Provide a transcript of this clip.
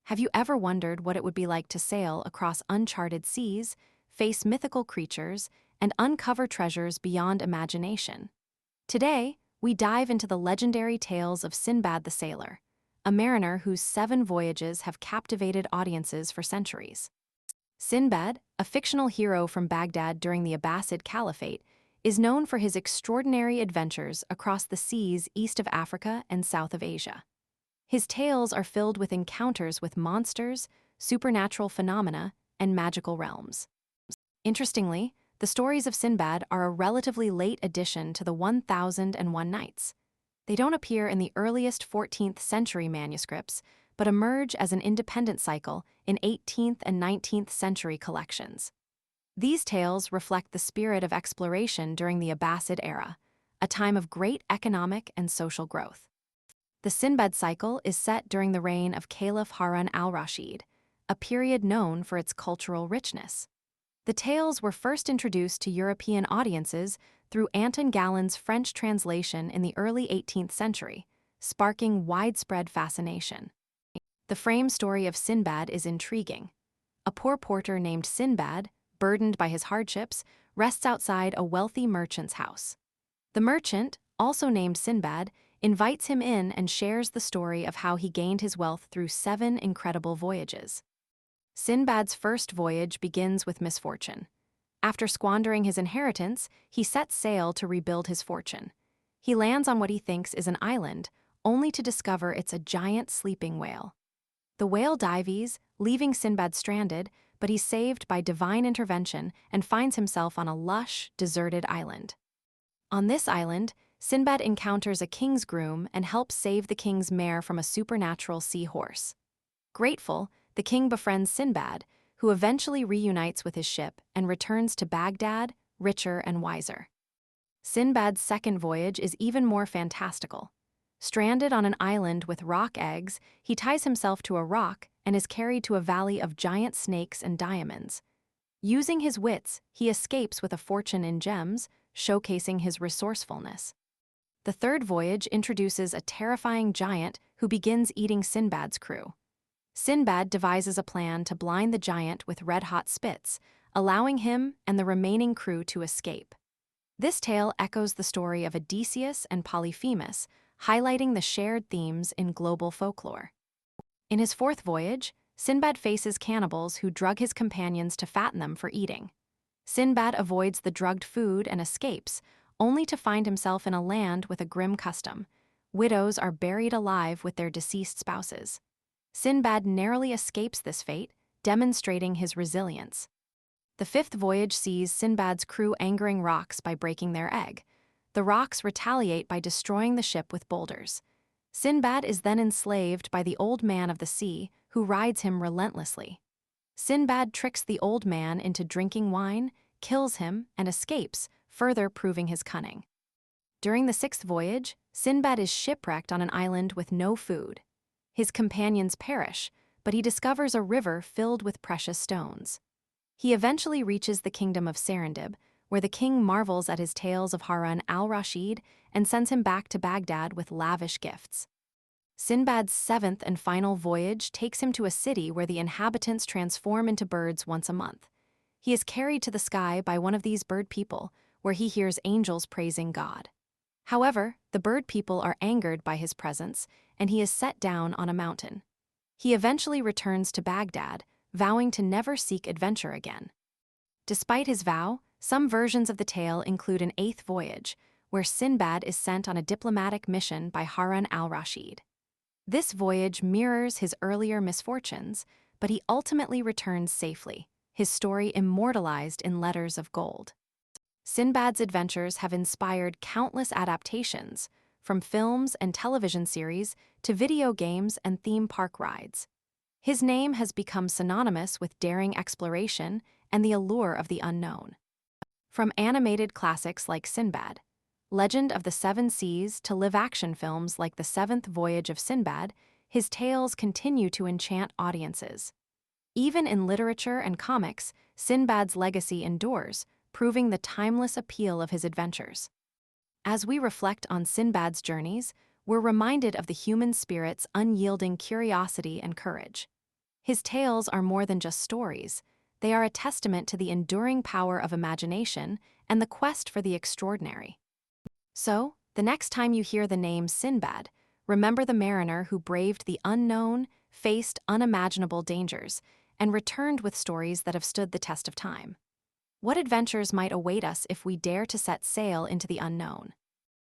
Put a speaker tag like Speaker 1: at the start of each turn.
Speaker 1: Have you ever wondered what it would be like to sail across uncharted seas, face mythical creatures, and uncover treasures beyond imagination? Today, we dive into the legendary tales of Sinbad the Sailor, a mariner whose 7 voyages have captivated audiences for centuries. Sinbad, a fictional hero from Baghdad during the Abbasid Caliphate, is known for his extraordinary adventures across the seas east of Africa and south of Asia. His tales are filled with encounters with monsters, supernatural phenomena, and magical realms. Interestingly, the stories of Sinbad are a relatively late addition to the 1001 Nights. They don't appear in the earliest 14th century manuscripts, but emerge as an independent cycle in 18th and 19th century collections. These tales reflect the spirit of exploration during the Abbasid era, a time of great economic and social growth. The Sinbad cycle is set during the reign of Caliph Harun al-Rashid, a period known for its cultural richness. The tales were first introduced to European audiences through Anton Gallen's French translation in the early 18th century, sparking widespread fascination. The frame story of Sinbad is intriguing. A poor porter named Sinbad, burdened by his hardships, rests outside a wealthy merchant's house. The merchant, also named Sinbad, invites him in and shares the story of how he gained his wealth through 7 incredible voyages. Sinbad's first voyage begins with misfortune. After squandering his inheritance, he sets sail to rebuild his fortune. He lands on what he thinks is an island, only to discover it's a giant sleeping whale. The whale dives, leaving Sinbad stranded, but he's saved by divine intervention and finds himself on a lush, deserted island. On this island, Sinbad encounters a king's groom and helps save the king's mare from a supernatural seahorse. Grateful, the king befriends Sinbad, who eventually reunites with his ship and returns to Baghdad, richer and wiser. Sinbad's second voyage is even more fantastical. Stranded on an island with rock eggs, he ties himself to a rock and is carried to a valley of giant snakes and diamonds. Using his wits, he escapes with a fortune in gems, showcasing his resourcefulness. The third voyage introduces a terrifying giant who begins eating Sinbad's crew. Sinbad devises a plan to blind the giant with red-hot spits, allowing him and the remaining crew to escape. This tale echoes the story of Odysseus and Polyphemus, highlighting the shared themes in global folklore. In his fourth voyage, Sinbad faces cannibals who drug his companions to fatten them for eating. Sinbad avoids the drugged food and escapes, only to find himself in a land with a grim custom. Widows are buried alive with their deceased spouses. Sinbad narrowly escapes this fate, demonstrating his resilience. The fifth voyage sees Sinbad's crew angering rocks by breaking their egg. The rocks retaliate by destroying the ship with boulders. Sinbad is then enslaved by the Old Man of the Sea, who rides him relentlessly. Sinbad tricks the old man into drinking wine, kills him, and escapes, further proving his cunning. During the sixth voyage, Sinbad is shipwrecked on an island with no food. His companions perish, but he discovers a river filled with precious stones. He eventually reaches the kingdom of Serendib, where the king marvels at his tales of Harun al-Rashid and sends him back to Baghdad with lavish gifts. Sinbad's seventh and final voyage takes him to a city where the inhabitants transform into birds once a month. He is carried to the sky by one of these bird people, where he hears angels praising God. However, the bird people are angered by his presence, and he is set down on a mountain. He eventually returns to Baghdad, vowing to never seek adventure again. Despite his vow, some versions of the tale include an eighth voyage, where Sinbad is sent on a diplomatic mission by Harun al-Rashid. This voyage mirrors his earlier misfortunes, but he ultimately returns safely, his story immortalized in letters of gold. Sinbad's adventures have inspired countless adaptations, from films and television series to video games and theme park rides. His name has become synonymous with daring exploration and the allure of the unknown. From animated classics like Sinbad, Legend of the Seven Seas to live-action films like The Seventh Voyage of Sinbad, his tales continue to enchant audiences. Even in literature and comics, Sinbad's legacy endures, proving the timeless appeal of his adventures. As we reflect on Sinbad's journeys, we're reminded of the human spirit's unyielding curiosity and courage. His tales are more than just stories. They are a testament to the enduring power of imagination and the quest for the extraordinary. So, the next time you hear the name Sinbad, remember the mariner who braved the unknown, faced unimaginable dangers, and returned with stories that have stood the test of time. What adventures might await us if we dare to set sail into the unknown?